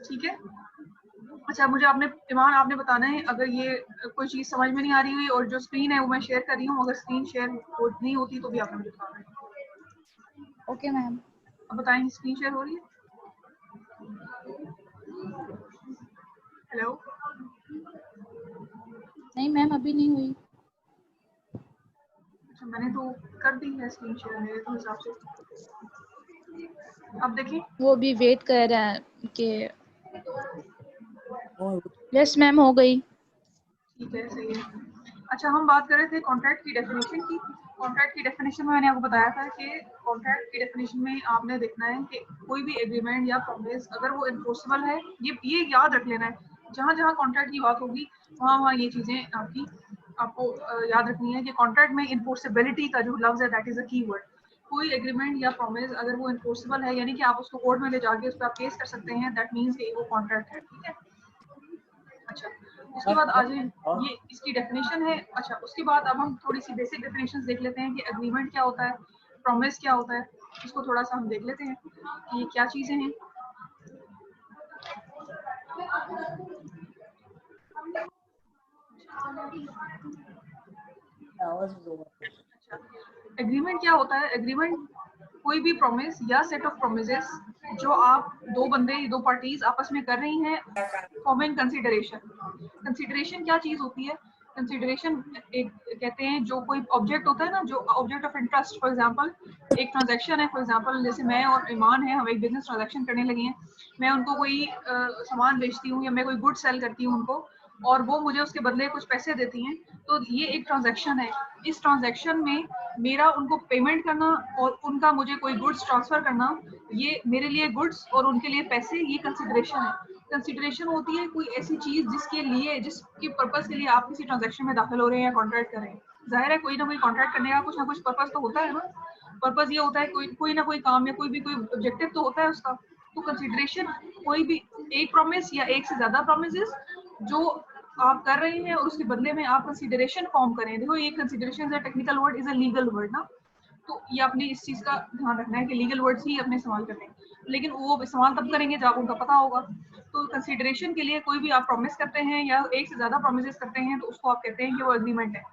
ठीक है। अच्छा, मुझे आपने ईमान आपने बताना है अगर ये कोई चीज समझ में नहीं आ रही हुई और जो स्क्रीन है वो मैं शेयर कर रही हूँ, अगर स्क्रीन शेयर नहीं होती तो भी आपने मुझे बताना है। Okay ma'am. अब बताएं, स्क्रीन शेयर हो रही है? हेलो? नहीं मैम, अभी नहीं हुई। अच्छा, मैंने तो कर दी है स्क्रीन शेयर मेरे तो हिसाब से। अब देखिए, वो भी वेट कर रहा है कि यस मैम हो गई। ठीक है, सही है। अच्छा, हम बात कर रहे थे कॉन्ट्रैक्ट की डेफिनेशन की। कॉन्ट्रैक्ट की डेफिनेशन में मैंने आपको बताया था कि कॉन्ट्रैक्ट की डेफिनेशन में आपने देखना है कि कोई भी एग्रीमेंट या प्रॉमिस अगर वो इन्फोर्सेबल है, ये याद रख लेना है। जहाँ जहाँ कॉन्ट्रैक्ट की बात होगी वहाँ वहाँ ये चीज़ें आपको याद रखनी है कि कॉन्ट्रैक्ट में इन्फोर्सेबिलिटी का जो लफ्ज़ है दैट इज़ अ की वर्ड। कोई एग्रीमेंट या प्रॉमिस अगर वो इन्फोर्सेबल है, यानी कि आप उसको कोर्ट में ले जाके उस पर आप केस कर सकते हैं, दैट मीन्स कि वो कॉन्ट्रैक्ट है। ठीक है। अच्छा, उसके बाद आज ये इसकी डेफिनेशन है। अच्छा, उसके बाद अब हम थोड़ी सी बेसिक डेफिनेशंस देख लेते हैं कि एग्रीमेंट क्या होता है, प्रॉमिस क्या होता है। इसको थोड़ा सा हम देख लेते हैं कि ये क्या चीज़ें हैं। एग्रीमेंट क्या होता है? एग्रीमेंट कोई भी प्रॉमिस या सेट ऑफ प्रोमिसेस जो आप दो पार्टीज आपस में कर रही हैं फॉर्मिंग कंसीडरेशन। कंसीडरेशन क्या चीज होती है? कंसीडरेशन एक कहते हैं जो कोई ऑब्जेक्ट होता है ना, जो object of interest. For example एक ट्रांजैक्शन है, फॉर एग्जांपल जैसे मैं और ईमान है, हम एक बिजनेस ट्रांजैक्शन करने लगे हैं। मैं उनको कोई सामान बेचती हूँ या मैं कोई गुड सेल करती हूँ उनको, और वो मुझे उसके बदले कुछ पैसे देती हैं, तो ये एक ट्रांजैक्शन है। इस ट्रांजैक्शन में मेरा उनको पेमेंट करना और उनका मुझे कोई गुड्स ट्रांसफर करना, ये मेरे लिए गुड्स और उनके लिए पैसे, ये कंसिडरेशन है। कंसिडरेशन होती है कोई ऐसी चीज जिसके पर्पस के लिए आप किसी ट्रांजैक्शन में दाखिल हो रहे हैं या कॉन्ट्रैक्ट कर रहे हैं। जाहिर है कोई ना कोई कॉन्ट्रैक्ट करने का कुछ ना कुछ पर्पस तो होता है ना। पर्पस ये होता है कोई ना कोई काम या कोई ऑब्जेक्टिव तो होता है उसका। तो कंसिडरेशन कोई भी एक प्रॉमिस या एक से ज्यादा प्रोमिसेस जो आप कर रहे हैं और उसके बदले में आप कंसिडरेशन फॉर्म करें। देखो, ये कंसिडरेशन है technical word, is a legal word ना, तो ये आपने इस चीज का ध्यान रखना है कि लीगल वर्ड्स ही अपने इस्तेमाल करने हैं, लेकिन वो इस्तेमाल तब करेंगे जब उनका पता होगा। तो कंसिडरेशन के लिए कोई भी आप प्रॉमिस करते हैं या एक से ज्यादा प्रोमिस करते हैं तो उसको आप कहते हैं कि वो एग्रीमेंट है।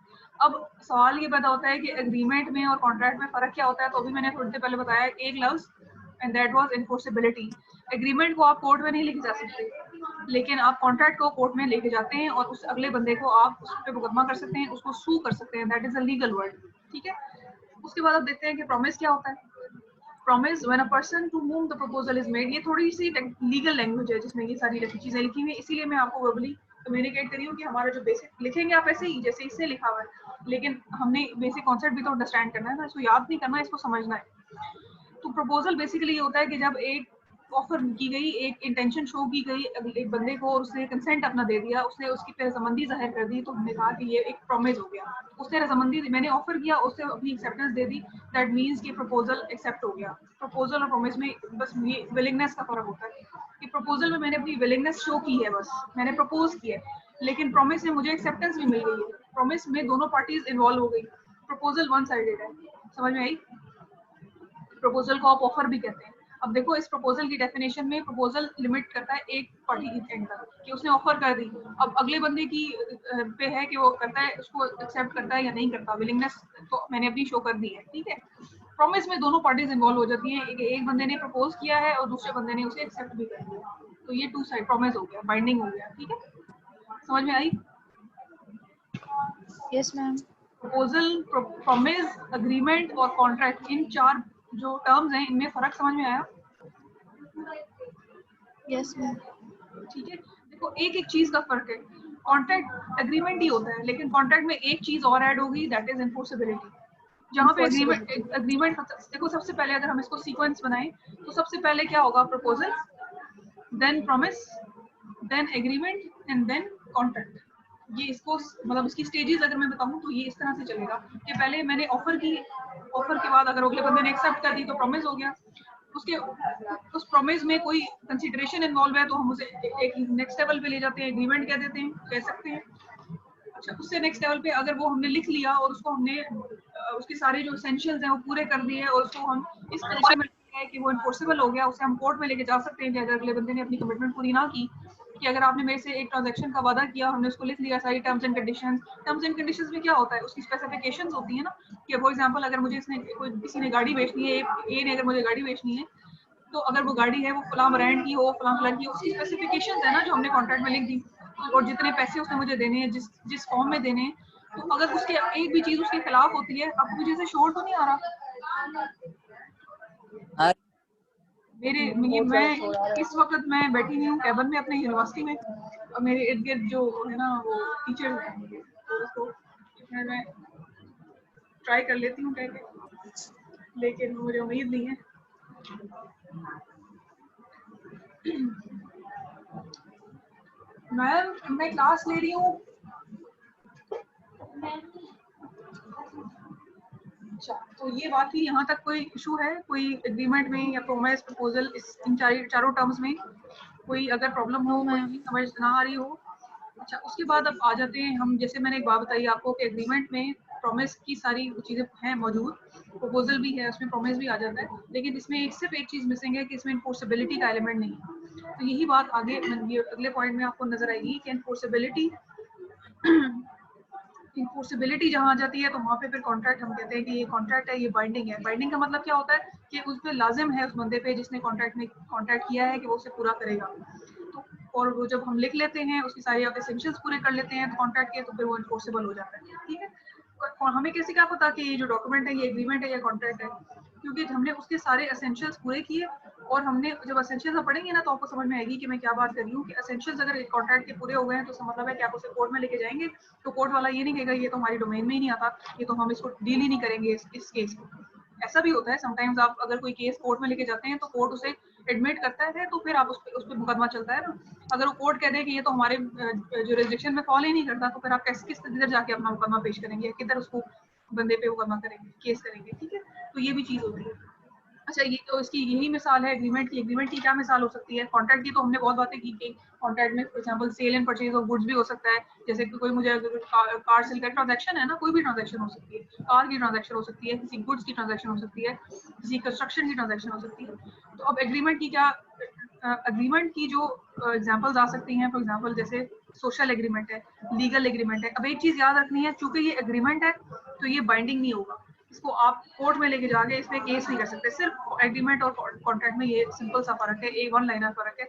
अब सवाल ये पैदा होता है कि एग्रीमेंट में और कॉन्ट्रैक्ट में फर्क क्या होता है। तो अभी मैंने थोड़ी देर पहले बताया एक लफ्ज, and that was enforceability. Agreement को आप कोर्ट में नहीं लेके जा सकते, लेकिन आप कॉन्ट्रैक्ट को कोर्ट में लेके जाते हैं और उस अगले बंदे को आप उस पर मुकदमा कर सकते हैं, उसको सू कर सकते हैं। That is a legal word. ठीक है। उसके बाद आप देखते हैं कि प्रॉमिस क्या होता है। Promise when a person to whom the proposal is made. ये थोड़ी सी लीगल लैंग्वेज है जिसमें ये सारी चीजें लिखी हुई है, इसीलिए मैं आपको वर्बली कम्युनिकेट करी हूँ कि हमारा जो बेसिक लिखेंगे आप ऐसे ही जैसे इससे लिखा हुआ है, लेकिन हमने बेसिक कॉन्सेप्ट भी तो अंडरस्टैंड करना है ना, इसको याद नहीं करना है, इसको समझना है। तो प्रपोजल बेसिकली ये होता है कि जब एक ऑफर की गई, एक इंटेंशन शो की गई एक बंदे को और उसने कंसेंट अपना दे दिया, उसने उसकी रजामंदी जाहिर कर दी, तो हमने कहा कि ये एक प्रॉमिस हो गया। उसने रजामंदी, मैंने ऑफर किया, उसने अपनी acceptance they the, that means कि प्रपोजल एक्सेप्ट हो गया। प्रपोजल और प्रॉमिस में बस ये विलिंगनेस का फर्क होता है कि प्रपोजल में मैंने अपनी विलिंगनेस शो की है, बस मैंने प्रपोज किया है, लेकिन प्रॉमिस में मुझे एक्सेप्टेंस भी मिल गई है। प्रॉमिस में दोनों पार्टीज इन्वॉल्व हो गई, प्रपोजल वन साइडेड है। समझ में आई? प्रपोजल को आप ऑफर भी कहते हैं। अब देखो, इस प्रपोजल की डेफिनेशन में प्रपोजल लिमिट करता है एक पार्टी एंड तक कि उसने ऑफर कर दी। अब अगले बंदे की पे है कि वो करता है, उसको एक्सेप्ट करता है या नहीं करता। विलिंगनेस तो मैंने अपनी शो कर दी है। ठीक है। प्रॉमिस में दोनों पार्टीज इन्वॉल्व हो जाती हैं, एक बंदे ने प्रपोज किया है और दूसरे बंदे ने उसे एक्सेप्ट भी कर दिया, तो ये टू साइड प्रॉमिस हो गया, बाइंडिंग हो गया। ठीक है, समझ में आई? Yes ma'am. Proposal, promise, agreement और कॉन्ट्रैक्ट, इन चार जो टर्म्स हैं इनमें फर्क समझ में आया? Yes ma'am. ठीक है। देखो, एक एक चीज का फर्क है। कॉन्ट्रैक्ट एग्रीमेंट ही होता है, लेकिन कॉन्ट्रैक्ट में एक चीज और ऐड होगी, दैट इज एनफोर्सेबिलिटी। जहाँ पे एग्रीमेंट एग्रीमेंट देखो, सबसे पहले अगर हम इसको सीक्वेंस बनाएं तो सबसे पहले क्या होगा? Proposal, then promise, then agreement and then contract. ये इसको मतलब इसकी स्टेजेस अगर मैं बताऊं तो ये इस तरह से चलेगा कि पहले मैंने ऑफर की, ऑफर के बाद अगर अगले बंदे ने एक्सेप्ट कर दी तो प्रॉमिस हो गया। उसके उस प्रॉमिस में कोई कंसीडरेशन इन्वॉल्व है तो हम उसे एक नेक्स्ट लेवल पे ले जाते हैं, एग्रीमेंट कह देते हैं, कह सकते हैं। अच्छा, उससे नेक्स्ट लेवल पे अगर वो हमने लिख लिया और उसको हमने उसके सारे जो एसेंशियल्स हैं वो पूरे कर दिए और उसको हम इस पोजीशन में है कि वो इन्फोर्सेबल हो गया, उसे हम कोर्ट में लेके जा सकते हैं कि अगर अगले बंदे ने अपनी कमिटमेंट पूरी ना की, कि अगर आपने मेरे से एक ट्रांजैक्शन का वादा किया, हमने उसको लिख लिया सारी टर्म्स एंड कंडीशंस में क्या होता है, उसकी स्पेसिफिकेशंस होती है ना, कि फॉर एग्जांपल अगर मुझे किसी ने गाड़ी बेचनी है, ए ने अगर मुझे गाड़ी बेचनी है, तो अगर वो गाड़ी है वो फलां ब्रांड की हो, फलां कलर की हो, उसकी स्पेसिफिकेशंस है ना जो हमने कॉन्ट्रैक्ट में लिख दी, और जितने पैसे उसने मुझे देने हैं, जिस फॉर्म में देने हैं, तो अगर उसके एक भी चीज उसके खिलाफ होती है, आपको मुझे से शोर तो नहीं आ रहा? मैं इस वक्त मैं बैठी हुई हूँ कैबिन में अपने यूनिवर्सिटी में, और मेरे इर्द गिर्द जो है ना वो टीचर हैं, तो उसको मैं ट्राई कर लेती हूँ कह के, लेकिन मुझे उम्मीद नहीं है। मैम मैं क्लास ले रही हूँ। अच्छा, तो ये बात थी, यहाँ तक कोई इशू है, कोई एग्रीमेंट में या प्रोमिस प्रपोजल इन चारों टर्म्स में कोई अगर प्रॉब्लम हो, कोई समझ ना आ रही हो? अच्छा, उसके बाद अब आ जाते हैं हम, जैसे मैंने एक बात बताई आपको कि एग्रीमेंट में प्रॉमिस की सारी चीजें हैं मौजूद, प्रपोजल भी है, उसमें प्रॉमिस भी आ जाता है, लेकिन इसमें सिर्फ एक चीज मिसिंग है कि इसमें इन्फोर्सेबिलिटी का एलिमेंट नहीं है। तो यही बात आगे अगले पॉइंट में आपको नजर आएगी कि इन्फोर्सेबिलिटी जहाँ आ जाती है, तो वहाँ पे फिर कॉन्ट्रैक्ट हम कहते हैं कि ये कॉन्ट्रैक्ट है, ये बाइंडिंग है। बाइंडिंग का मतलब क्या होता है कि उस पर लाजिम है उस बंदे पे जिसने कॉन्ट्रैक्ट किया है कि वो उसे पूरा करेगा। तो और वो जब हम लिख लेते हैं, उसकी सारी एसेंशियल्स पूरे कर लेते हैं तो कॉन्ट्रैक्ट के, तो फिर वो इन्फोर्सेबल हो जाता है। ठीक है, और हमें कैसे क्या पता कि ये जो डॉक्यूमेंट है ये एग्रीमेंट है या कॉन्ट्रैक्ट है? क्योंकि हमने उसके सारे एसेंशियल्स पूरे किए, और हमने जब एसेंशियल्स पढ़ेंगे ना तो आपको समझ में आएगी कि मैं क्या बात कर रही हूँ, कि एसेंशियल्स अगर कॉन्ट्रैक्ट के पूरे हो गए हैं तो इसका मतलब है कि आप उसे कोर्ट में लेके जाएंगे, तो कोर्ट वाला ये नहीं कहेगा ये तो हमारी डोमेन में ही नहीं आता, ये तो हम इसको डील ही नहीं करेंगे इस केस को। ऐसा भी होता है समटाइम्स, आप अगर कोई केस कोर्ट में लेके जाते हैं तो कोर्ट उसे एडमिट करता है, तो फिर आप उस पर मुकदमा चलता है ना। अगर वो कोर्ट कह दे कि ये तो हमारे जुरिसडिक्शन में फॉल ही नहीं करता, तो फिर आप किस किधर जाके अपना मुकदमा पेश करेंगे, किधर उसको बंदे पे मुकदमा करेंगे, केस करेंगे। ठीक है, तो ये भी चीज होती है। अच्छा, ये तो इसकी यही मिसाल है एग्रीमेंट की। एग्रीमेंट की क्या मिसाल हो सकती है? कॉन्ट्रैक्ट की तो हमने बहुत बातें की कि कॉन्ट्रैक्ट में for example sale and purchase of goods भी हो सकता है, जैसे कि कोई मुझे कार सेल का ट्रांजैक्शन है ना, कोई भी ट्रांजैक्शन हो सकती है, कार की ट्रांजैक्शन हो सकती है, किसी गुड्स की ट्रांजैक्शन हो सकती है, किसी कंस्ट्रक्शन की ट्रांजैक्शन हो सकती है। तो अब एग्रीमेंट की क्या, एग्रीमेंट की जो एग्जाम्पल्स आ सकती हैं, फॉर एग्जाम्पल जैसे सोशल एग्रीमेंट है, लीगल एग्रीमेंट है। अब एक चीज याद रखनी है, चूंकि ये एग्रीमेंट है तो ये बाइंडिंग नहीं होगा, इसको आप कोर्ट में लेके जाके इस पे केस नहीं कर सकते। सिर्फ एग्रीमेंट और कॉन्ट्रैक्ट में ये सिंपल सा फर्क है, एक वन लाइनर फर्क है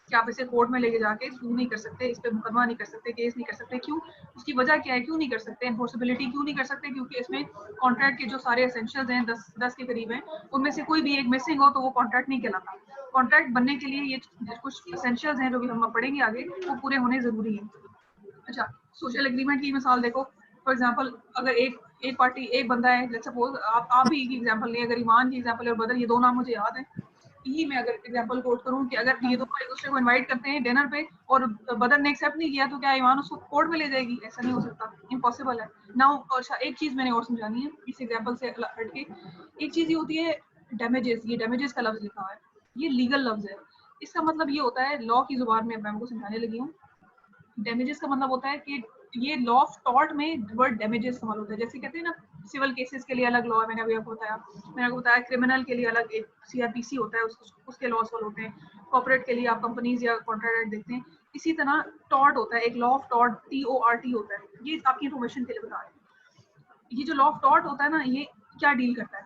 कि आप इसे कोर्ट में लेके जाके सू नहीं कर सकते, इस पे मुकदमा नहीं कर सकते, केस नहीं कर सकते। क्यों? उसकी वजह क्या है, क्यों नहीं कर सकते? एनफोर्सेबिलिटी क्यों नहीं कर सकते? क्योंकि इसमें कॉन्ट्रैक्ट के जो सारे एसेंशियल्स हैं 10 के करीब हैं, उनमें से कोई भी एक मिसिंग हो तो वो कॉन्ट्रैक्ट नहीं कहलाता। कॉन्ट्रैक्ट बनने के लिए ये कुछ एसेंशियल्स हैं जो भी हम पढ़ेंगे आगे, वो पूरे होने जरूरी है। अच्छा, सोशल एग्रीमेंट की मिसाल देखो, फॉर एग्जांपल अगर एक पार्टी, एक बंदा है, लेट्स सपोज आप भी की एग्जांपल लें, अगर ईमान की एग्जांपल और बदर, ये दो नाम मुझे याद है, यही मैं अगर एग्जांपल कोट करूं कि अगर ये दोनों एक दूसरे को इनवाइट करते हैं डिनर पे और बदर ने एक्सेप्ट नहीं किया, तो क्या ईमान उसको कोर्ट में ले जाएगी? ऐसा नहीं हो सकता, इम्पॉसिबल है। नाउ अच्छा, एक चीज मैंने और समझानी है इस एग्जांपल से हट के। एक चीज ये होती है डैमेजेस, ये डैमेजेस का लफ्ज लिखा है, ये लीगल लफ्ज है। इसका मतलब ये होता है, लॉ की जुबान में मैं आपको समझाने लगी हूँ, डैमेजेस का मतलब होता है कि ये लॉ ऑफ टॉर्ट में वर्ड डैमेजेस कमाल होता है। जैसे कहते हैं ना, सिविल केसेस के लिए अलग लॉ है, मैंने आपको बताया क्रिमिनल के लिए अलग एक सीआरपीसी होता है, उसके लॉज फॉलो होते हैं। कॉर्पोरेट के लिए आप कंपनीज या कॉन्ट्रैक्ट देखते हैं। इसी तरह टॉर्ट होता है, एक लॉ ऑफ टॉर्ट, TORT होता है। ये आपकी इन्फॉर्मेशन के लिए बता रहे हैं। ये जो लॉ ऑफ टॉर्ट होता है ना, ये क्या डील करता है?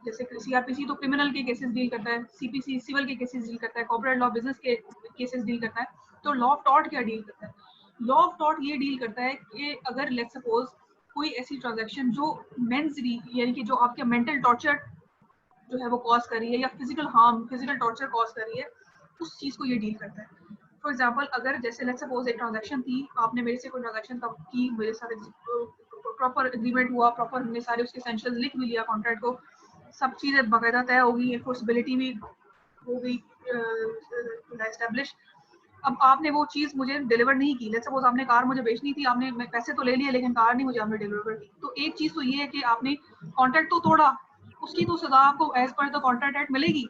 जैसे सीआरपीसी तो क्रिमिनल के केसेस डील करता है, सीपीसी सिविल के केसेस डील करता है, कॉर्पोरेट लॉ बिजनेस के केसेस डील करता है। तो लॉ ऑफ टॉर्ट क्या डील करता है? लॉ ऑफ टॉर्ट ये डील करता है कि अगर लेट्स सपोज कोई ऐसी ट्रांजैक्शन जो मेंटली, यानी कि जो आपके मेंटल टॉर्चर जो है वो कॉज कर रही है, या physical harm, physical torture cause कर रही है, उस चीज को ये डील करता है। फॉर एग्जांपल अगर जैसे लेट्स सपोज एक ट्रांजैक्शन थी, आपने मेरे से कोई ट्रांजैक्शन की, मेरे साथ प्रॉपर एग्रीमेंट हुआ, प्रॉपर हमने सारे उसके एसेंशियल्स लिख भी लिया, कॉन्ट्रैक्ट को सब चीजें बाकायदा तय हो गई, एनफोर्सेबिलिटी भी हो गई एस्टेब्लिश। अब आपने वो चीज मुझे डिलीवर नहीं की, लेट्स सपोज आपने कार मुझे बेचनी थी, आपने पैसे तो ले लिए लेकिन कार नहीं मुझे आपने डिलीवर की। तो एक चीज तो ये है कि आपने कॉन्ट्रैक्ट तो तोड़ा, उसकी तो सजा आपको as per the contract act मिलेगी,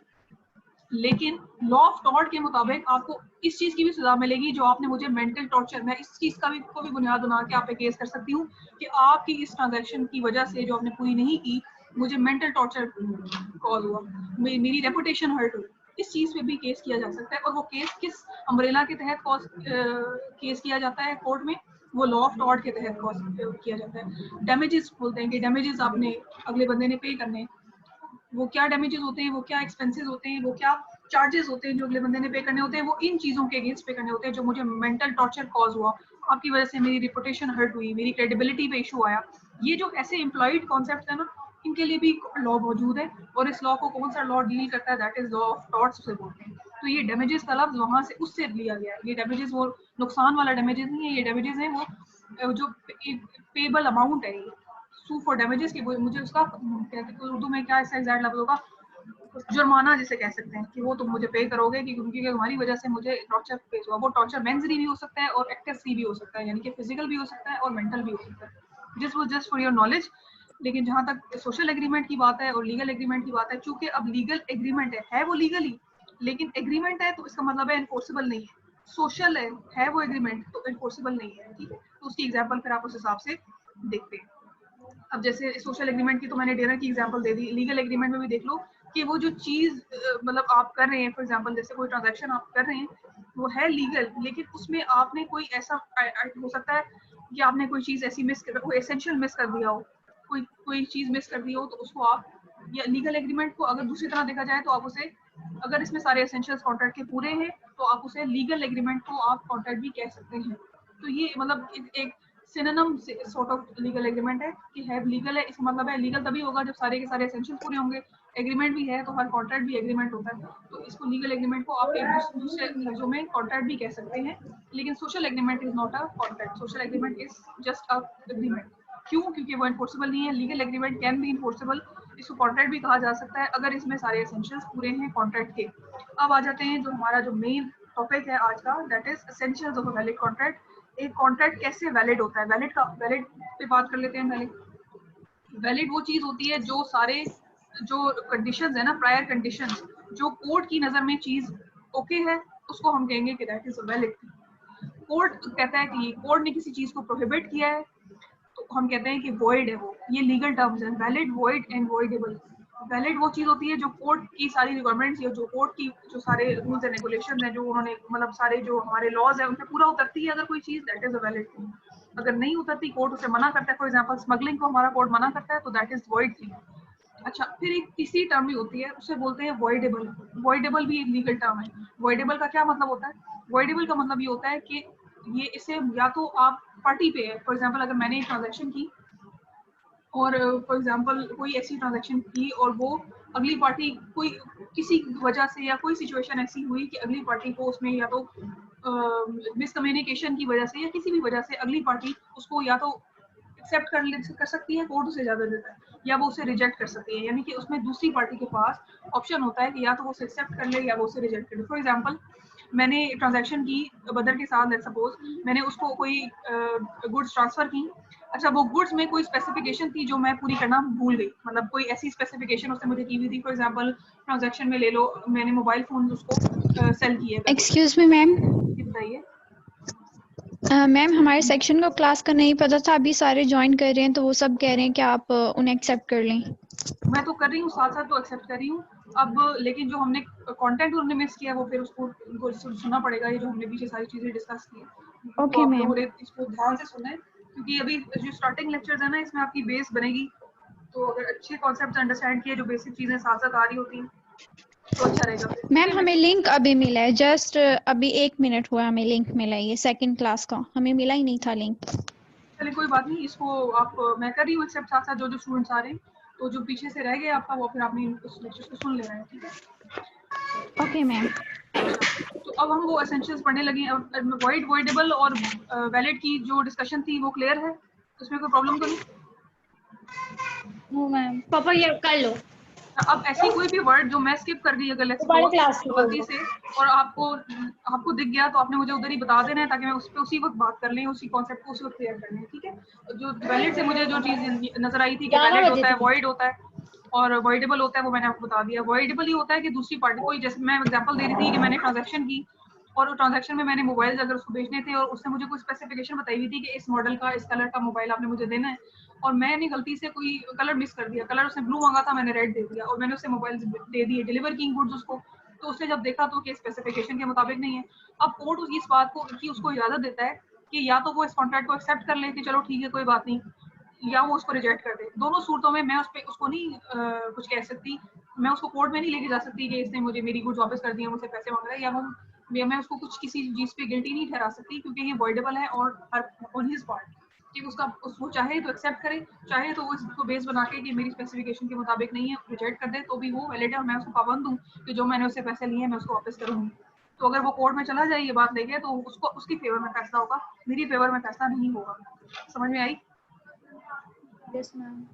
लेकिन लॉ ऑफ टॉर्ट के मुताबिक आपको इस चीज की भी सजा मिलेगी जो आपने मुझे मेंटल टॉर्चर, मैं इस चीज का भी बुनियाद बना के आप पे केस कर सकती हूँ कि आपकी इस ट्रांजैक्शन की वजह से जो आपने पूरी नहीं की, मुझे मेंटल टॉर्चर कॉज हुआ, मेरी रेपुटेशन हर्ट हुई, इस चीज पे भी केस किया जा सकता है। और वो केस किस अम्ब्रेला के तहत केस किया जाता है कोर्ट में, वो लॉ ऑफ टॉर्ट के तहत किया जाता है। डैमेजेस बोलते हैं कि डैमेजेस आपने अगले बंदे ने पे करने, वो क्या डैमेजेस होते हैं, वो क्या एक्सपेंसेस होते हैं, वो क्या चार्जेस होते हैं जो अगले बंदे ने पे करने होते हैं, वो इन चीजों के अगेंस्ट पे करने होते हैं। जो मुझे मेंटल टॉर्चर कॉज हुआ, आपकी वजह से मेरी रिपुटेशन हर्ट हुई, मेरी क्रेडिबिलिटी पे इशू आया, ये जो ऐसे एम्प्लॉयड कॉन्सेप्ट है ना, इनके लिए भी लॉ मौजूद है। और इस लॉ को कौन सा लॉ डील करता है, that is law of torts उसे बोलते हैं। तो ये डैमेजेस का लफ्ज वहां से उससे लिया गया है। ये डैमेजेस वो नुकसान वाला डैमेजेस नहीं है, ये डैमेजेस है वो जो पेबल अमाउंट है, ये सू फॉर डैमेजेस की मुझे उसका उर्दू में क्या इसका एग्जैक्ट लफ्ज होगा, जुर्माना जिसे कह सकते हैं कि वो तुम मुझे पे करोगे कि क्योंकि तुम्हारी वजह से मुझे टॉर्चर फेस हुआ। वो टॉर्चर मेंटली भी हो सकता है और एक्टिव भी हो सकता है, यानी कि फिजिकल भी हो सकता है और मेंटल भी हो सकता है। This was just for your knowledge. लेकिन जहां तक सोशल एग्रीमेंट की बात है और लीगल एग्रीमेंट की बात है, चूंकि अब लीगल एग्रीमेंट है वो लीगली, लेकिन एग्रीमेंट है तो इसका मतलब है एनफोर्सेबल नहीं है। सोशल है वो एग्रीमेंट तो एनफोर्सेबल नहीं है, ठीक है। तो उसकी एग्जांपल फिर आप उस हिसाब से देखते हैं। अब जैसे सोशल एग्रीमेंट की तो मैंने डिनर की एग्जांपल दे दी, लीगल एग्रीमेंट में भी देख लो कि वो जो चीज मतलब आप कर रहे हैं, फॉर एग्जांपल जैसे कोई ट्रांजैक्शन आप कर रहे हैं वो है लीगल, लेकिन उसमें आपने कोई ऐसा हो सकता है कि आपने कोई चीज ऐसी मिस कर, कोई एसेंशियल मिस कर दिया हो, कोई चीज मिस कर दी हो, तो उसको आप, या लीगल एग्रीमेंट को अगर दूसरी तरह देखा जाए तो आप उसे, अगर इसमें सारे एसेंशियल्स कॉन्ट्रैक्ट के पूरे हैं तो आप उसे लीगल एग्रीमेंट को आप कॉन्ट्रैक्ट भी कह सकते हैं। तो ये मतलब एक synonym sort of legal agreement है कि है लीगल है, इसका मतलब है लीगल तभी होगा जब सारे के सारे एसेंशियल पूरे होंगे। एग्रीमेंट भी है तो हर कॉन्ट्रैक्ट भी एग्रीमेंट होता है, तो इसको लीगल एग्रीमेंट को आप एक दूसरे लफ्जों में कॉन्ट्रैक्ट भी कह सकते हैं। लेकिन social agreement is not a contract, social agreement is just a agreement. क्यों? क्योंकि वो एनफोर्सेबल नहीं है। Legal agreement can be enforceable, इसको कॉन्ट्रैक्ट भी कहा जा सकता है अगर इसमें सारे एसेंशियल्स पूरे हैं कॉन्ट्रैक्ट के। अब आ जाते हैं जो हमारा जो मेन टॉपिक है आज का, that is essentials of a valid contract. एक कॉन्ट्रैक्ट कैसे वैलिड होता है, वैलिड पे बात कर लेते हैं पहले। वैलिड वो चीज होती है जो सारे जो कंडीशंस है ना, प्रायर कंडीशंस, जो कोर्ट की नजर में चीज ओके है, उसको हम कहेंगे कि दैट इज वैलिड। कोर्ट कहता है कि कोर्ट ने किसी चीज को प्रोहिबिट किया है तो हम कहते हैं कि वॉइड है वो। ये लीगल टर्म्स है, valid, void and voidable. Valid वो चीज होती है जो कोर्ट की सारी रिक्वायरमेंट्स या जो कोर्ट की जो सारे रूल्स एंड रेगुलेशंस हैं, जो उन्होंने मतलब सारे जो हमारे लॉज है उन पे पूरा उतरती है अगर कोई चीज, that is a valid thing. अगर नहीं उतरती, कोर्ट उसे मना करता है, फॉर एग्जांपल स्मगलिंग को हमारा कोर्ट मना करता है, तो दैट इज वॉइड थिंग। अच्छा, फिर एक तीसरी टर्म भी होती है, उसे बोलते हैं वॉइडेबल। वॉइडेबल भी एक लीगल टर्म है। वॉइडेबल का क्या मतलब होता है? वॉइडेबल का मतलब ये होता है कि ये इसे या तो आप पार्टी पे है, फॉर एग्जांपल अगर मैंने एक ट्रांजैक्शन की और फॉर एग्जांपल कोई ऐसी ट्रांजैक्शन की और वो अगली पार्टी कोई किसी वजह से या कोई सिचुएशन ऐसी हुई कि अगली पार्टी को उसमें या तो मिसकम्युनिकेशन की वजह से या किसी भी वजह से अगली पार्टी उसको या तो एक्सेप्ट कर सकती है, कोर्ट उसे इजाजत देता है, या वो उसे रिजेक्ट कर सकती है। यानी कि उसमें दूसरी पार्टी के पास ऑप्शन होता है कि या तो वो उसे एक्सेप्ट कर ले या वो उसे रिजेक्ट कर ले। फॉर एग्जांपल मैंने ट्रांजैक्शन की बदर के साथ, लेट्स सपोज मैंने उसको कोई गुड्स ट्रांसफर की। अच्छा, वो गुड्स में कोई स्पेसिफिकेशन थी जो मैं पूरी करना भूल गई, मतलब कोई ऐसी स्पेसिफिकेशन उसने मुझे की हुई थी। फॉर एग्जांपल ट्रांजैक्शन में ले लो, मैंने मोबाइल फोन उसको सेल किए। एक्सक्यूज मी मैम, बताइए। मैम हमारे सेक्शन को क्लास का नहीं पता था, अभी सारे ज्वाइन कर रहे हैं तो वो सब कह रहे हैं कि आप उन्हें एक्सेप्ट कर लें। मैं तो कर रही हूँ, साथ साथ तो एक्सेप्ट कर रही हूँ। अब लेकिन जो हमने कंटेंट उन्होंने मिस किया वो फिर उसको सुनना पड़ेगा। ये जो हमने पीछे सारी चीजें डिस्कस की है ओके तो आप मैम। लोग इसको ध्यान से सुने, क्योंकि अभी जो स्टार्टिंग लेक्चर्स है ना, इसमें आपकी बेस बनेगी। तो अगर अच्छे कॉन्सेप्ट अंडरस्टैंड किए, जो बेसिक चीजें साथ साथ आ रही होती हैं, तो अच्छा रहेगा फिर। मैम हमें लिंक अभी मिला है, जस्ट अभी 1 मिनट हुआ हमें लिंक मिला है, ये सेकंड क्लास का, हमें मिला ही नहीं था लिंक। चलिए कोई बात नहीं, इसको आप मैं कर रही हूँ एक्सेप्ट, साथ साथ जो स्टूडेंट्स आ रहे हैं। तो जो पीछे से रह गए आपका, वो फिर आपने उस लेक्चर को सुन लेना है, ठीक है। Okay ma'am. तो अब हम वो एसेंशियल्स पढ़ने लगे। अब वॉइड, वॉइडेबल और वैलिड की जो डिस्कशन थी वो क्लियर है, उसमें कोई प्रॉब्लम तो नहीं? No ma'am. पापा ये कर लो। अब ऐसी कोई भी वर्ड जो मैं स्किप कर गई अगर लेट्स दोबारा सपोज क्लास की गलती से, और आपको दिख गया, तो आपने मुझे उधर ही बता देना है ताकि मैं उस पर उसी वक्त बात कर लें, उसी कॉन्सेप्ट को उसी वक्त क्लियर कर लें, ठीक है। जो वैलिड से मुझे जो चीज नजर आई थी कि 11 वैलिड बजे होता है, थी। वॉइड होता है और वॉइडेबल होता है, वो मैंने आपको बता दिया। वॉइडेबल ही होता है कि दूसरी पार्टी, कोई जैसे मैं एग्जांपल दे रही थी कि मैंने ट्रांजैक्शन की और ट्रांजैक्शन में मैंने मोबाइल अगर उसको बेचने थे और उसने मुझे कोई स्पेसिफिकेशन बताई हुई थी कि इस मॉडल का, इस कलर का मोबाइल आपने मुझे देना है, और मैंने गलती से कोई कलर मिस कर दिया, कलर उसने ब्लू मांगा था, मैंने रेड दे दिया, और मैंने उसे मोबाइल दे दिए, डिलीवर की गुड्स उसको, तो उसने जब देखा तो कि स्पेसिफिकेशन के मुताबिक नहीं है। अब कोर्ट इस बात को की उसको इजाजत देता है कि या तो वो इस कॉन्ट्रैक्ट को एक्सेप्ट कर ले कि चलो ठीक है कोई बात नहीं, या वो उसको रिजेक्ट कर दे। दोनों सूरतों में मैं उसको नहीं कुछ कह सकती, मैं उसको कोर्ट में नहीं लेके जा सकती कि इसने मुझे मेरी गुड्स वापस कर दी है, मुझसे पैसे मांग रहा है, या मैं उसको कुछ किसी चीज पे गिल्टी नहीं ठहरा सकती, क्योंकि ये वॉइडेबल है और ऑन हिज पार्ट कि वो चाहे तो एक्सेप्ट करे, चाहे तो वो इसको बेस बना के कि मेरी स्पेसिफिकेशन के मुताबिक नहीं है रिजेक्ट कर दे, तो भी वो वैलिड है और मैं उसको पाबंद हूँ कि जो मैंने उससे पैसे लिए हैं मैं उसको वापस करूंगी। तो अगर वो कोर्ट में चला जाए ये बात लेके, तो उसको उसकी फेवर में फैसला होगा, मेरी फेवर में फैसला नहीं होगा। समझ में आई? Yes ma'am.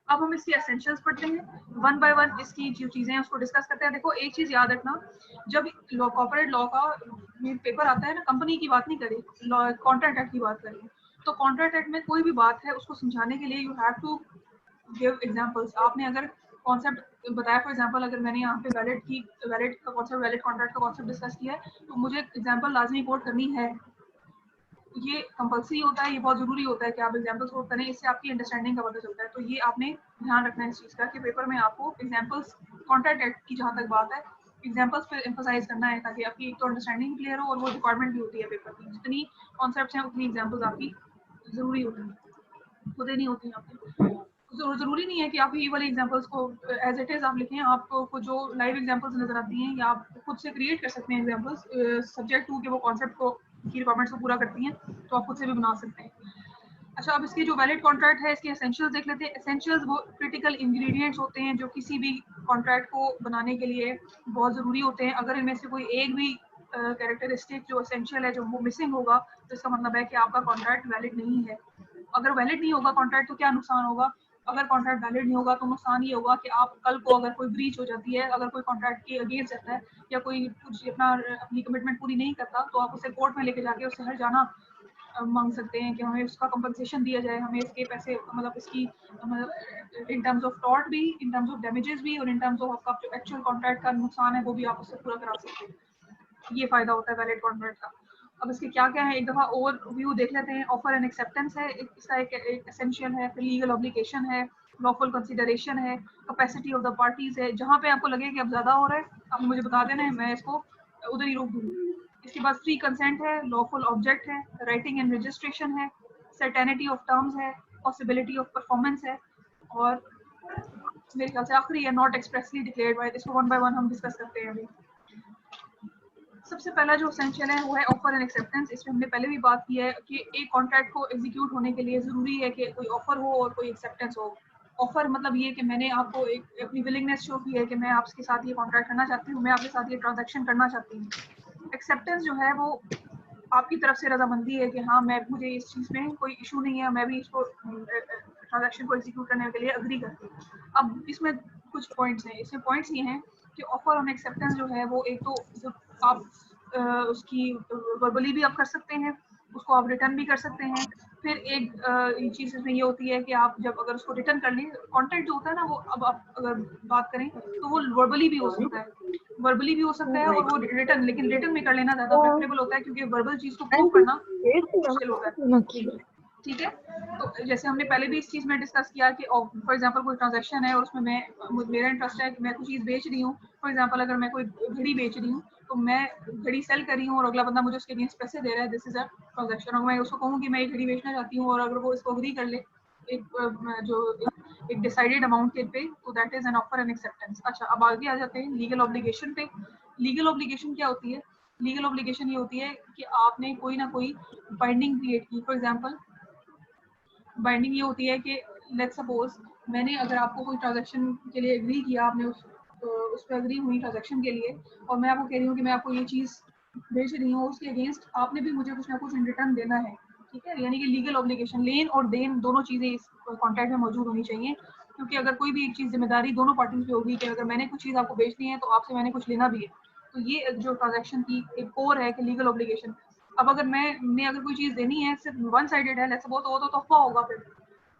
अब हम इसकी एसेंशियल्स पढ़ते हैं, वन बाय वन इसकी जो चीजें हैं उसको डिस्कस करते हैं। देखो एक चीज याद रखना, जब कॉर्पोरेट लॉ का पेपर आता है ना, कंपनी की बात नहीं करी, कॉन्ट्रैक्ट एक्ट की बात करी, तो कॉन्ट्रैक्ट एक्ट में कोई भी बात है उसको समझाने के लिए you have to give examples. आपने अगर कॉन्सेप्ट बताया, फॉर एग्जांपल अगर मैंने यहाँ पे वैलिड का कॉन्सेप्ट, वैलिड कॉन्ट्रैक्ट का कॉन्सेप्ट डिस्कस किया है, तो मुझे एग्जांपल लाजमी कोट करनी है। ये कंपल्सरी होता है, ये बहुत जरूरी होता है कि आप एग्जांपल्स कोट करें, इससे आपकी अंडरस्टैंडिंग का पता चलता है। तो ये आपने ध्यान रखना है इस चीज का कि पेपर में आपको एग्जांपल्स, कॉन्ट्रैक्ट एक्ट की जहां तक बात है, एग्जांपल्स पे एम्फसाइज करना है, ताकि आपकी एक तो अंडरस्टैंडिंग क्लियर हो, और वो रिक्वायरमेंट भी होती है पेपर की, जितनी कॉन्सेप्ट्स हैं उतनी एग्जांपल्स आपकी जरूरी होती है, खुद ही नहीं होती आपकी। जरूरी नहीं है कि आप ये वाले एग्जांपल्स को एज इट इज आप लिखें, आपको जो लाइव एग्जांपल्स नजर आती हैं या आप खुद से क्रिएट कर सकते हैं एग्जांपल्स, सब्जेक्ट टू के वो कॉन्सेप्ट को की रिक्वायरमेंट्स को पूरा करती हैं, तो आप खुद से भी बना सकते हैं। अच्छा, अब इसकी जो वैलिड कॉन्ट्रैक्ट है इसके एसेंशियल्स देख लेते हैं। एसेंशियल्स वो क्रिटिकल इंग्रेडिएंट्स होते हैं जो किसी भी कॉन्ट्रैक्ट को बनाने के लिए बहुत जरूरी होते हैं। अगर इनमें से कोई एक भी कैरेक्टरिस्टिक जो एसेंशियल है जो वो मिसिंग होगा, तो इसका मतलब है कि आपका कॉन्ट्रैक्ट वैलिड नहीं है। अगर वैलिड नहीं होगा कॉन्ट्रैक्ट तो क्या नुकसान होगा? अगर कॉन्ट्रैक्ट वैलिड नहीं होगा तो नुकसान ये होगा कि आप कल को अगर कोई ब्रीच हो जाती है, अगर कोई कॉन्ट्रैक्ट के अगेंस्ट जाता है या कोई कुछ अपनी कमिटमेंट पूरी नहीं करता, तो आप उसे कोर्ट में लेके जाके उससे हर जाना मांग सकते हैं कि हमें उसका कंपनसेशन दिया जाए, हमें इसके पैसे, मतलब इसकी मतलब इन टर्म्स ऑफ टॉर्ट भी, इन टर्म्स ऑफ डैमेजेस भी, और इन टर्म्स ऑफ आपका जो एक्चुअल कॉन्ट्रैक्ट का नुकसान है वो भी आप उससे पूरा करा सकते हैं। ये फायदा होता है वैलिड कॉन्ट्रैक्ट का। अब इसके क्या क्या है एक दफा ओवरव्यू देख लेते हैं। ऑफर एंड एक्सेप्टेंस है इसका एक एसेंशियल है, फिर लीगल ऑब्लिगेशन है, लॉफुल कंसीडरेशन है, कैपेसिटी ऑफ द पार्टीज है। जहां पे आपको लगे कि अब ज्यादा हो रहा है आप मुझे बता देना है, मैं इसको उधर ही रोक दूंगी। इसके बाद फ्री कंसेंट है, लॉफुल ऑब्जेक्ट है, राइटिंग एंड रजिस्ट्रेशन है, सर्टेनिटी ऑफ टर्म्स है, पॉसिबिलिटी ऑफ परफॉर्मेंस है, और मेरे ख्याल से आखिरी है नॉट एक्सप्रेसली डिक्लेयर्ड बाय। इसको वन बाय वन हम डिस्कस करते हैं अभी। सबसे पहला जो एसेंशियल है वो है ऑफर एंड एक्सेप्टेंस। इसमें हमने पहले भी बात की है कि एक कॉन्ट्रैक्ट को एग्जीक्यूट होने के लिए जरूरी है कि कोई ऑफर हो और कोई एक्सेप्टेंस हो। ऑफर मतलब ये कि मैंने आपको एक अपनी विलिंगनेस शो की है कि मैं आपके साथ ये कॉन्ट्रैक्ट करना चाहती हूँ, मैं आपके साथ ये ट्रांजैक्शन करना चाहती हूँ। एक्सेप्टेंस जो है वो आपकी तरफ से रजामंदी है कि हाँ मुझे इस चीज में कोई इशू नहीं है, मैं भी इसको ट्रांजैक्शन को एग्जीक्यूट करने के लिए अग्री करती हूँ। अब इसमें कुछ पॉइंट्स हैं। इसमें पॉइंट्स ये हैं कि ऑफर ऑन एक्सेप्टेंस जो है वो एक तो आप उसकी वर्बली भी आप कर सकते हैं, उसको आप रिटर्न भी कर सकते हैं। फिर एक चीज इसमें ये होती है कि आप जब अगर उसको रिटर्न कर लें, कॉन्ट्रैक्ट जो होता है ना वो, अब आप अगर बात करें तो वो वर्बली भी हो सकता है, वर्बली भी हो सकता है, और वो रिटर्न, लेकिन रिटर्न में कर लेना ज्यादा प्रेफरेबल होता है क्योंकि वर्बल चीज को प्रूव करना मुश्किल होता है। ठीक है, तो जैसे हमने पहले भी इस चीज में डिस्कस किया कि फॉर एग्जांपल कोई ट्रांजैक्शन है और उसमें मेरा इंटरेस्ट है कि मैं कोई चीज बेच रही हूँ। फॉर एग्जांपल अगर मैं कोई घड़ी बेच रही हूँ तो मैं घड़ी सेल कर रही हूँ और अगला बंदा मुझे उसके अगेंस्ट पैसे दे रहा है, दिस इज अ ट्रांजैक्शन। और मैं उसको कहूँ कि मैं ये घड़ी बेचना चाहती हूँ और अगर वो इसको अग्री कर ले एक डिसाइडेड अमाउंट के पे, तो that is an offer and acceptance. अच्छा, अब आगे आ जाते हैं लीगल ऑब्लिगेशन पे। लीगल ऑब्लिगेशन क्या होती है? लीगल ऑब्लिगेशन ये होती है कि आपने कोई ना कोई बाइंडिंग क्रिएट की। फॉर एग्जांपल बाइंडिंग ये होती है कि लेट्स सपोज मैंने अगर आपको कोई ट्रांजैक्शन के लिए एग्री किया, आपने उस पर एग्री हुई ट्रांजैक्शन के लिए, और मैं आपको कह रही हूँ कि मैं आपको ये चीज़ बेच रही हूँ, उसके अगेंस्ट आपने भी मुझे कुछ ना कुछ इन रिटर्न देना है। ठीक है, यानी कि लीगल ऑब्लिगेशन, लेन और देन दोनों चीज़ें इस कॉन्ट्रैक्ट में मौजूद होनी चाहिए। क्योंकि अगर कोई भी एक चीज़ जिम्मेदारी दोनों पार्टीज पे होगी कि अगर मैंने कुछ चीज़ आपको बेचनी है तो आपसे मैंने कुछ लेना भी है। तो ये जो ट्रांजैक्शन की एक कोर है कि लीगल ऑब्लिगेशन। अब अगर मैं अगर कोई चीज़ देनी है सिर्फ वन साइडेड है, लेट्स सपोज, तो तोहफा होगा, फिर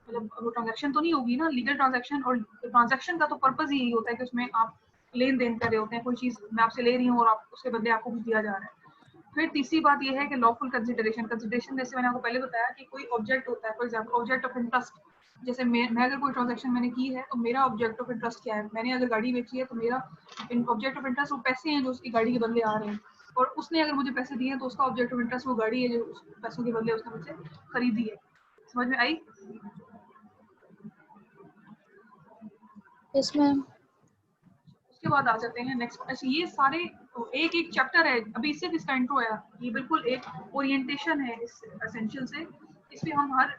मतलब वो ट्रांजैक्शन तो नहीं होगी ना लीगल ट्रांजैक्शन। और ट्रांजैक्शन का तो पर्पज ही यही होता है कि उसमें आप लेन देन कर रहे होते हैं, कोई चीज मैं आपसे ले रही हूँ और आप उसके बदले आपको कुछ दिया जा रहा है। फिर तीसरी बात ये है कि लॉफुल कंसिडरेशन। कंसिडरेशन जैसे मैंने आपको पहले बताया कि कोई ऑब्जेक्ट होता है, for example object of interest. जैसे मैं अगर कोई ट्रांजैक्शन मैंने की है तो मेरा ऑब्जेक्ट ऑफ इंटरेस्ट क्या है, मैंने अगर गाड़ी बेची है तो मेरा ऑब्जेक्ट ऑफ इंटरेस्ट वो पैसे हैं जो उसकी गाड़ी के बदले आ रहे हैं, और उसने अगर मुझे पैसे दिए हैं तो उसका ऑब्जेक्ट ऑफ इंटरेस्ट वो गाड़ी है जो उस पैसों के बदले उसने मुझसे खरीदी है। समझ में आई? Yes ma'am. उसके बाद आ जाते हैं नेक्स्ट। अच्छा, ये सारे एक एक चैप्टर है, अभी सिर्फ इसका इंट्रो है, ये बिल्कुल एक ओरिएंटेशन है इस एसेंशियल से। इसमें हम हर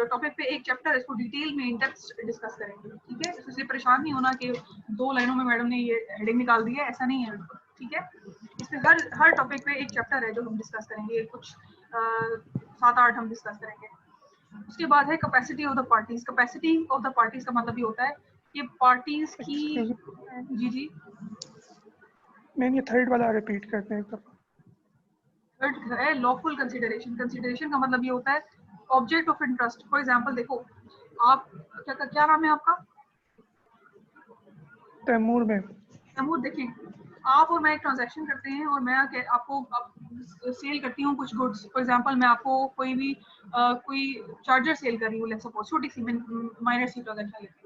टॉपिक पे एक चैप्टर इसको डिटेल में इन डेप्थ डिस्कस करेंगे, ठीक है? इसलिए परेशान नहीं होना कि 2 लाइनों में मैडम ने ये हेडिंग निकाल दी है, ऐसा नहीं है, ठीक है? इसमें हर टॉपिक पे एक चैप्टर है जो हम डिस्कस करेंगे, कुछ 7-8 हम डिस्कस करेंगे। उसके बाद है capacity of the parties. Capacity of the parties का मतलब ये होता है कि पार्टीज की जी मैम ये थर्ड वाला रिपीट करते हैं। थर्ड है लॉफुल कंसिडरेशन। कंसिडरेशन का मतलब ये होता है object of interest. For example देखो, आप क्या नाम है आपका? तैमूर में तैमूर। देखें, आप और मैं एक ट्रांजैक्शन करते हैं और मैं आपको सेल करती हूँ कुछ गुड्स। फॉर एग्जांपल मैं आपको कोई चार्जर सेल कर रही हूँ, लेट्स सपोज, छोटी सी माइनर सी ट्रांजैक्शन लेके।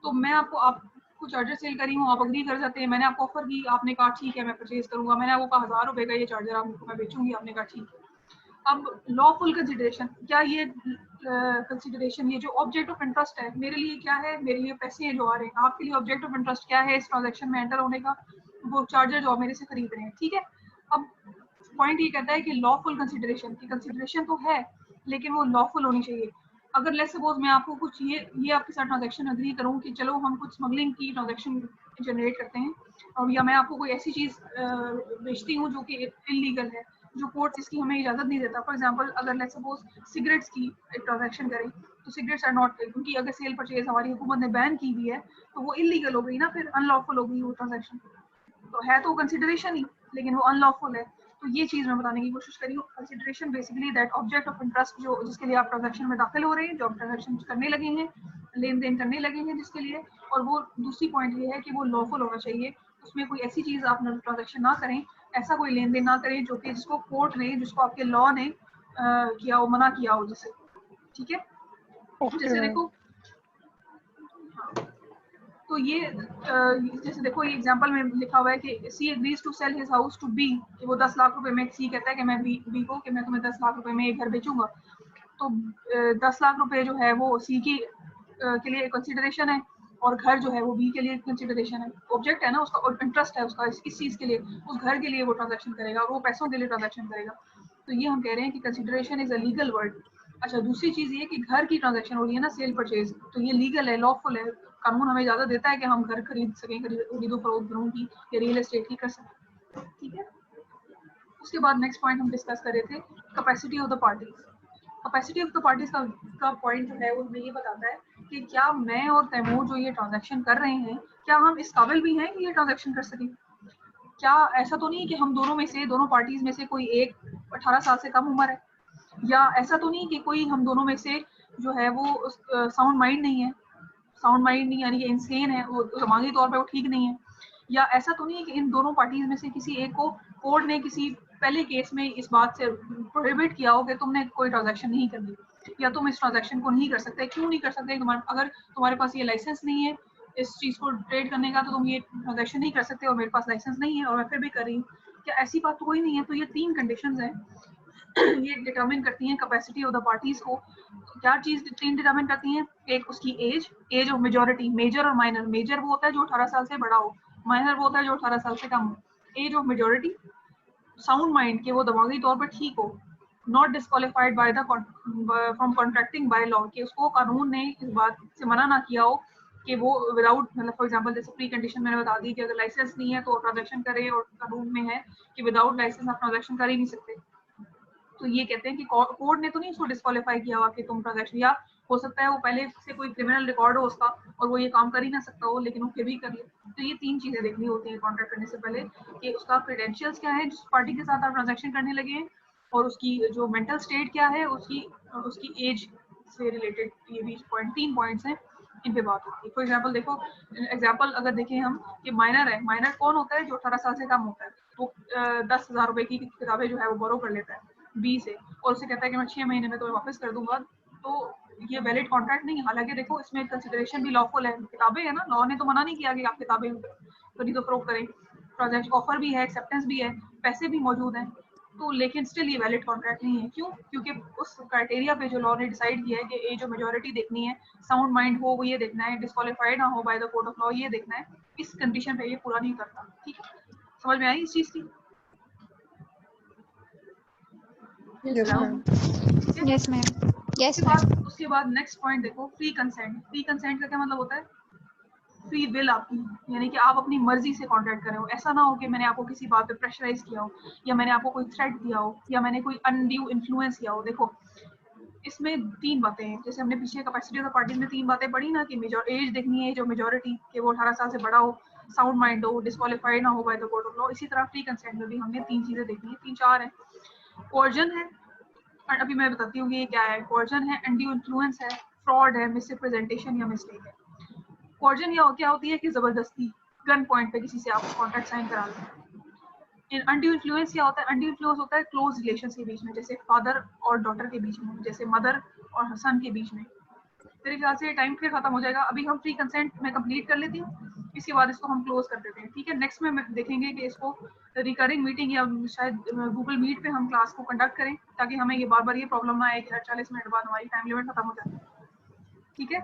तो मैं आपको चार्जर सेल कर रही हूँ, आप अग्री कर जाते हैं, मैंने आपको ऑफर की, आपने कहा ठीक है मैं परचेज करूंगा, मैंने आपको कहा 1000 रुपए का ये चार्जर आपको मैं बेचूंगी, आपने कहा ठीक है। अब लॉफुल कंसिडरेशन क्या, ये कंसिडरेशन ये जो ऑब्जेक्ट ऑफ इंटरेस्ट है मेरे लिए क्या है, मेरे लिए पैसे हैं जो आ रहे हैं, आपके लिए ऑब्जेक्ट ऑफ इंटरेस्ट क्या है इस ट्रांजैक्शन में एंटर होने का, वो चार्जर जो आप मेरे से खरीद रहे हैं, ठीक है? अब पॉइंट ये कहता है कि लॉफुल कंसिडरेशन की कंसिडरेशन तो है लेकिन वो लॉफुल होनी चाहिए। अगर लेट्स सपोज मैं आपको कुछ ये आपके साथ ट्रांजैक्शन अग्री करूं कि चलो हम कुछ स्मगलिंग की ट्रांजैक्शन जनरेट करते हैं, और या मैं आपको कोई ऐसी चीज बेचती हूँ जो कि इलीगल है, जो कोर्ट इसकी हमें इजाजत नहीं देता। फॉर एग्जांपल अगर लेट्स सपोज सिगरेट्स की एक ट्रांजैक्शन करें तो सिगरेट्स आर नॉट, क्योंकि अगर सेल परचेज हमारी हुकूमत ने बैन की हुई है तो वो इलीगल हो गई ना, फिर अनलॉफुल हो गई वो ट्रांजैक्शन। तो है तो कंसिडरेशन ही लेकिन वो अनलॉफुल है। तो ये चीज मैं बताने की कोशिश करी हूँ। Consideration basically that object of interest जो जिसके लिए आप ट्रांजैक्शन में दाखिल हो रहे हैं, जो आप ट्रांजैक्शन करने लगे हैं, लेन देन करने लगे हैं जिसके लिए, और वो दूसरी पॉइंट ये है कि वो लॉफुल होना चाहिए, उसमें कोई ऐसी चीज आप ट्रांजैक्शन ना करें, ऐसा कोई लेन देन ना करें जो कि जिसको कोर्ट ने, जिसको आपके लॉ ने किया हो, मना किया हो जिसे, ठीक है? जैसे देखो, तो ये जैसे देखो ये एग्जांपल में लिखा हुआ है कि she agrees to sell his house to be, कि वो 10 लाख रुपए में, सी कहता है कि मैं बी को कि मैं तुम्हें 10 लाख रुपए में एक घर बेचूंगा। तो 10 लाख रुपए जो है वो सी की के लिए कंसिडरेशन है, और घर जो है वो बी के लिए कंसिडरेशन है। ऑब्जेक्ट है ना उसका, और इंटरेस्ट है उसका इस चीज के लिए, उस घर के लिए वो ट्रांजैक्शन करेगा और वो पैसों के लिए ट्रांजैक्शन करेगा। तो ये हम कह रहे हैं कि consideration is a legal word. अच्छा, दूसरी चीज ये कि घर की ट्रांजैक्शन हो रही है ना, सेल परचेज, तो ये लीगल है, लॉफुल है। कानून हमें इजाजत देता है कि हम घर खरीद सकें, खरीदो फरोख्त घरों की या रियल एस्टेट की कर सकें, ठीक है? उसके बाद नेक्स्ट पॉइंट हम डिस्कस कर रहे थे capacity of the parties. Capacity of the parties का पॉइंट जो है वो हमें ये बताता है कि क्या मैं और तैमूर जो ये ट्रांजैक्शन कर रहे हैं, क्या हम इस काबिल भी हैं कि ये ट्रांजैक्शन कर सकें? क्या ऐसा तो नहीं है कि हम दोनों पार्टीज में से कोई एक 18 साल से कम उम्र है, या ऐसा तो नहीं कि कोई हम दोनों में से जो है वो साउंड माइंड नहीं है, साउंड माइंड नहीं यानी कि इंसेन है, वो दिमागी तौर पे वो ठीक नहीं है, या ऐसा तो नहीं है कि इन दोनों पार्टीज में से किसी एक को कोर्ट ने किसी पहले केस में इस बात से प्रोहिबिट किया हो कि तुमने कोई ट्रांजैक्शन नहीं करनी, या तुम इस ट्रांजैक्शन को नहीं कर सकते। क्यों नहीं कर सकते? अगर तुम्हारे पास ये लाइसेंस नहीं है इस चीज को ट्रेड करने का, तो तुम ये ट्रांजैक्शन नहीं कर सकते, और मेरे पास लाइसेंस नहीं है और मैं फिर भी कर रही हूँ। क्या ऐसी बात तो कोई नहीं है? तो ये 3 कंडीशंस हैं, ये डिटरमिन करती हैं कैपेसिटी ऑफ द पार्टीज को। क्या चीज 3 डिटरमिन करती हैं? एक उसकी एज ऑफ मेजॉरिटी, मेजर और माइनर। मेजर वो होता है जो 18 साल से बड़ा हो, माइनर वो होता है जो 18 साल से कम हो। Age of majority, sound mind के वो दिमागी तौर पर ठीक हो, not disqualified by the from contracting by law, कि उसको कानून ने इस बात से मना ना किया हो कि वो विदाउट, मतलब फॉर एग्जांपल जैसे प्री कंडीशन मैंने बता दी कि अगर लाइसेंस नहीं है तो ट्रांजैक्शन करे, और कानून में है कि विदाउट लाइसेंस आप ट्रांजैक्शन कर ही नहीं सकते। तो ये कहते हैं कि कोर्ट ने तो नहीं उसको डिस्क्वालीफाई किया हुआ कि तुम ट्रांजैक्शन, या हो सकता है वो पहले से कोई क्रिमिनल रिकॉर्ड हो उसका और वो ये काम कर ही ना सकता हो लेकिन वो फिर भी कर ले। तो ये 3 चीजें देखनी होती है कॉन्ट्रैक्ट करने से पहले, कि उसका क्रेडेंशियल्स क्या है जिस पार्टी के साथ आप ट्रांजैक्शन करने लगे हैं, और उसकी जो मेंटल स्टेट क्या है, उसकी एज से रिलेटेड। ये भी 3 पॉइंट्स हैं, इन पे बात होती है। फॉर एग्जाम्पल देखो, एग्जाम्पल अगर देखें हम कि माइनर है, माइनर कौन होता है? जो 18 साल से कम होता है। वो 10,000 रुपए की किताबें जो है वो बोरो कर लेता है बी से और उसे कहता है कि मैं 6 महीने में तुम्हें वापस कर दूंगा, तो ये वैलिड कॉन्ट्रैक्ट नहीं है। हालांकि देखो इसमें कंसिडरेशन भी लॉफुल है, किताबें है ना, लॉ ने तो मना नहीं किया कि आप किताबें खरीदो फरोख्त करें, प्रोजेक्ट ऑफर भी है, एक्सेप्टेंस भी है, पैसे भी मौजूद हैं, तो लेकिन स्टिल ये वैलिड कॉन्ट्रैक्ट नहीं है। क्यों? क्योंकि उस क्राइटेरिया पे जो लॉ ने डिसाइड किया है कि एज ऑफ मेजोरिटी देखनी है, साउंड माइंड हो वो ये देखना है, डिस्क्वालीफाइड ना हो by the court of law ये देखना है, इस कंडीशन पे ये पूरा नहीं करता। ठीक है, समझ में आई इस चीज की? Yes ma'am. Yes ma'am, yes ma'am. उसके बाद नेक्स्ट पॉइंट देखो, फ्री कंसेंट। फ्री कंसेंट का क्या मतलब होता है? फ्री विल आपकी, यानी कि आप अपनी मर्जी से कॉन्ट्रैक्ट कर रहे हो। ऐसा ना हो कि मैंने आपको किसी बात पे प्रेशराइज किया हो, या मैंने आपको कोई थ्रेट दिया हो, या मैंने कोई अनड्यू इन्फ्लुएंस किया हो। देखो इसमें 3 बातें हैं, जैसे हमने पीछे कैपेसिटी ऑफ द पार्टीज में 3 बातें पढ़ी ना, कि मेजर एज देखनी है, जो मेजोरिटी कि वो 18 साल से बड़ा हो, साउंड माइंड हो, डिस्क्वालीफाइड ना हो by the court of law. इसी तरह फ्री कंसेंट में भी हमने 3 चीजें देखनी है, 3-4 है। कोर्जन है, और अभी मैं बताती हूँ कि ये क्या है। कोर्जन है, अनड्यू इन्फ्लुएंस है, फ्रॉड है, मिसरिप्रेजेंटेशन या मिस्टेक है। कोर्जन या क्या होती है कि जबरदस्ती गन पॉइंट पे किसी से आप कॉन्ट्रैक्ट साइन करा लो। अनड्यू इन्फ्लुएंस क्या होता है? अनड्यू इन्फ्लुएंस होता है क्लोज रिलेशन के बीच में, जैसे फादर और डॉटर के बीच में, जैसे मदर और हसन के बीच में। मेरे ख्याल से टाइम फिर खत्म हो जाएगा, अभी हम फ्री कंसेंट में कंप्लीट कर लेती हूँ, इसके बाद इसको हम क्लोज कर देते हैं। ठीक है, नेक्स्ट में देखेंगे कि इसको रिकरिंग मीटिंग या शायद गूगल मीट पे हम क्लास को कंडक्ट करें, ताकि हमें ये बार बार ये प्रॉब्लम ना आए कि हर 40 मिनट बाद हमारी टाइम लिमिट खत्म हो जाती है। ठीक है,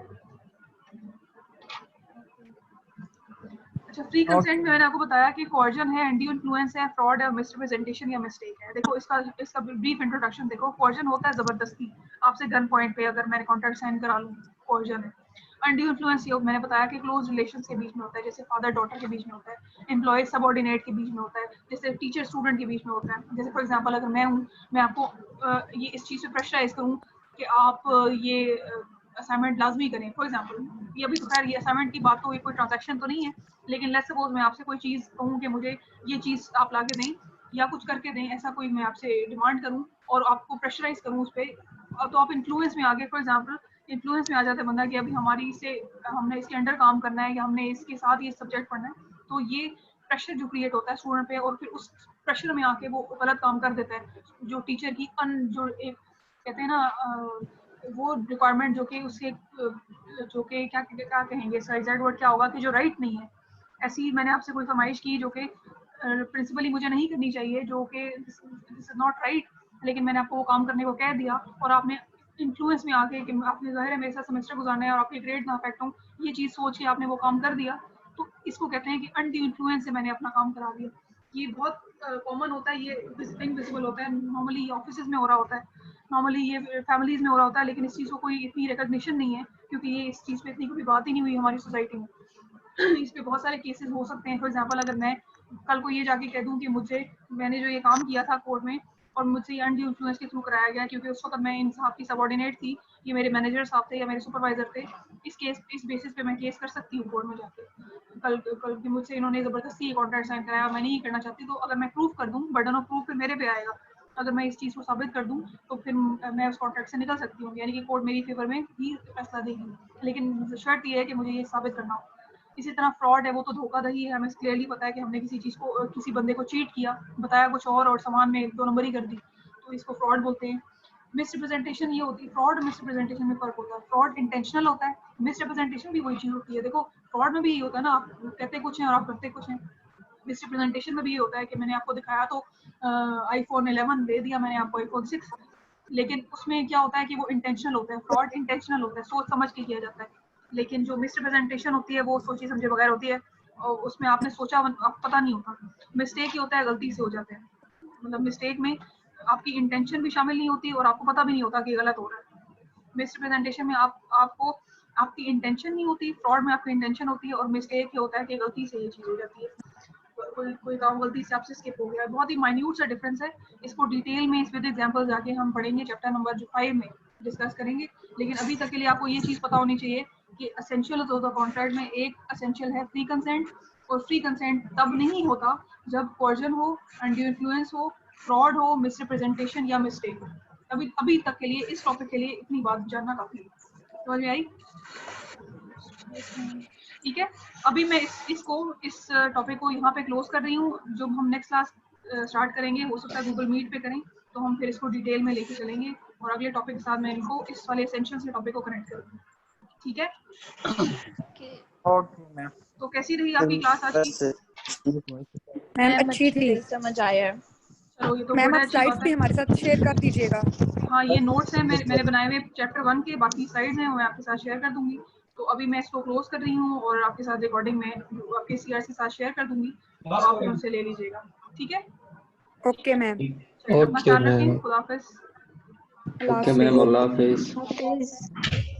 अच्छा फ्री कंसेंट में मैंने आपको बताया कि कोर्जन है, अनड्यू इन्फ्लुएंस है, फ्रॉड है, मिसरिप्रेजेंटेशन या मिस्टेक है। देखो इसका ब्रीफ इंट्रोडक्शन देखो। कोर्जन होता है जबरदस्ती, आपसे गन पॉइंट पे अगर मैंने कॉन्ट्रैक्ट साइन करा लूँ, कोर्जन है। अनड्यू इन्फ्लुएंस ये मैंने बताया कि क्लोज रिलेशन के बीच में होता है, जैसे फादर डॉटर के बीच में होता है, एम्प्लॉय सबऑर्डिनेट के बीच में होता है, जैसे टीचर स्टूडेंट के बीच में होता है। जैसे फॉर एग्जांपल अगर मैं हूँ, मैं आपको ये इस चीज़ पे प्रेशराइज करूँ कि आप ये असाइनमेंट लाजमी करें, फॉर एग्जांपल ये अभी तो खैर ये असाइनमेंट की बात, तो ये कोई ट्रांजैक्शन तो नहीं है, लेकिन लेट्स सपोज मैं आपसे कोई चीज़ कहूँ कि मुझे ये चीज़ आप ला के दें या कुछ करके दें, ऐसा कोई मैं आपसे डिमांड करूँ और आपको प्रेशराइज करूँ उस पर, तो आप इन्फ्लुएंस में आगे, फॉर एग्जाम्पल इन्फ्लुएंस में आ जाता है बंदा कि अभी हमारी इससे हमने इसके अंडर काम करना है या हमने इसके साथ ये सब्जेक्ट पढ़ना है, तो ये प्रेशर जो क्रिएट होता है स्टूडेंट पे, और फिर उस प्रेशर में आके वो गलत काम कर देता है, जो टीचर की जो एक कहते हैं ना वो रिक्वायरमेंट जो कि उसके जो कि क्या क्या कहेंगे, इसका एग्जैक्ट वर्ड क्या होगा, कि जो राइट नहीं है, ऐसी मैंने आपसे कोई फरमाइश की जो कि प्रिंसिपली मुझे नहीं करनी चाहिए, जो कि दिस इज नॉट राइट, लेकिन मैंने आपको वो काम करने को कह दिया और आपने इन्फ्लुएंस में आके कि आपने जाहिर है मेरे साथ सेमेस्टर गुजारना है और आपके ग्रेड ना अफेक्ट हो, ये चीज़ सोच के आपने वो काम कर दिया, तो इसको कहते हैं कि अनड्यू इन्फ्लुएंस से मैंने अपना काम करा दिया। ये बहुत कॉमन होता है, ये विजिबल होता है, नॉर्मली ऑफिस में हो रहा होता है, नॉर्मली ये फैमिलीज में हो रहा होता है, लेकिन इस चीज़ को कोई इतनी रिकॉग्निशन नहीं है, क्योंकि ये इस चीज़ पे इतनी कभी बात ही नहीं हुई हमारी सोसाइटी में। इस पे बहुत सारे केसेस हो सकते हैं। फॉर एग्जांपल अगर मैं कल को ये जाके कह दूं कि मैंने जो ये काम किया था कोर्ट में और मुझसे ये अनड्यू इन्फ्लुएंस के थ्रू कराया गया, क्योंकि उस वक्त मैं इन साहब की सबऑर्डिनेट थी, ये मेरे मैनेजर साहब थे या मेरे सुपरवाइजर थे, इस बेसिस पे मैं केस कर सकती हूँ कोर्ट में जाके। कल की मुझसे इन्होंने जबरदस्ती ये कॉन्ट्रैक्ट साइन कराया, मैं नहीं करना चाहती, तो अगर मैं प्रूफ कर दूँ, बर्डन ऑफ प्रूफ फिर मेरे पे आएगा, अगर मैं इस चीज़ को साबित कर दूं तो फिर मैं उस कॉन्ट्रैक्ट से निकल सकती हूँ, यानी कि कोर्ट मेरी फेवर में ही फैसला देगी, लेकिन शर्त ये है कि मुझे ये साबित करना हो। इसी तरह फ्रॉड है, वो तो धोखाधड़ी है, हमें क्लियरली पता है कि हमने किसी चीज़ को किसी बंदे को चीट किया, बताया कुछ और सामान में 2 नंबरी कर दी, तो इसको फ्रॉड बोलते हैं। मिसरिप्रेजेंटेशन ये होती है, फ्रॉड और मिसरिप्रेजेंटेशन में फर्क होता है। फ्रॉड इंटेंशनल होता है, मिसरिप्रेजेंटेशन भी वही चीज़ होती है। देखो फ्रॉड में भी ये होता है ना, आप कहते कुछ हैं और आप करते कुछ हैं। मिसरिप्रेजेंटेशन में भी ये होता है कि मैंने आपको दिखाया तो आईफोन 11 दे दिया मैंने आपको आईफोन 6, लेकिन उसमें क्या होता है कि वो इंटेंशनल होता है, फ्रॉड इंटेंशनल होता है, सोच समझ के किया जाता है। लेकिन जो मिसरिप्रेजेंटेशन होती है वो सोची समझे बगैर होती है, और उसमें आपने सोचा आप पता नहीं होता, मिस्टेक ही होता है, गलती से हो जाते हैं, मतलब मिस्टेक में आपकी इंटेंशन भी शामिल नहीं होती और आपको पता भी नहीं होता कि गलत हो रहा है। मिसरिप्रेजेंटेशन में आपको आपकी इंटेंशन नहीं होती, फ्रॉड में आपकी इंटेंशन होती है, और मिस्टेक ये होता है कि गलती से ये चीज़ हो जाती है, कोई काम गलती से आपसे स्किप हो गया। बहुत ही माइन्यूट सा डिफरेंस है, इसको डिटेल में इस विद एग्जांपल जाके हम पढ़ेंगे चैप्टर नंबर 5 में डिस्कस करेंगे, लेकिन अभी तक के लिए आपको ये चीज़ पता होनी चाहिए कि एसेंशियल ऑफ द कॉन्ट्रैक्ट में एक एसेंशियल है फ्री कंसेंट, और फ्री कंसेंट तब नहीं होता जब कोर्जन हो, अनड्यू इन्फ्लुएंस हो, फ्रॉड हो, मिसरिप्रेजेंटेशन या मिस्टेक हो। अभी तक के लिए इस टॉपिक के लिए इतनी बात जानना काफी है। समझ में आई? ठीक है, अभी मैं इस टॉपिक को यहाँ पे क्लोज कर रही हूँ। जो हम नेक्स्ट क्लास स्टार्ट करेंगे, हो सकता है गूगल मीट पे करें, तो हम फिर इसको डिटेल में लेके चलेंगे और अगले टॉपिक के साथ मैं इनको इस वाले एसेंशियल्स के टॉपिक को कनेक्ट करूँगी। ठीक है, ओके मैम। तो कैसी रही आपकी क्लास आज की? मैम अच्छी थी। समझ आया। चलो ये तो मैम गुड है, आप अच्छी स्लाइड्स बात भी है। हमारे साथ शेयर कर दीजिएगा। हाँ, ये नोट्स हैं मैंने बनाए हुए चैप्टर 1 के, बाकी स्लाइड्स हैं वो मैं आपके साथ शेयर कर दूंगी। तो अभी मैं इसको क्लोज कर रही हूँ और आपके साथ रिकॉर्डिंग में आपके सीआर के साथ शेयर कर दूंगी, तो आप फिर उनसे ले लीजिएगा। ठीक है, ओके मैम। चलिए, अपना ख्याल रखें। खुदा हाफिज़। अल्लाह ओके मैम, हाफिज़। अल्लाह हाफिज। हाफिज।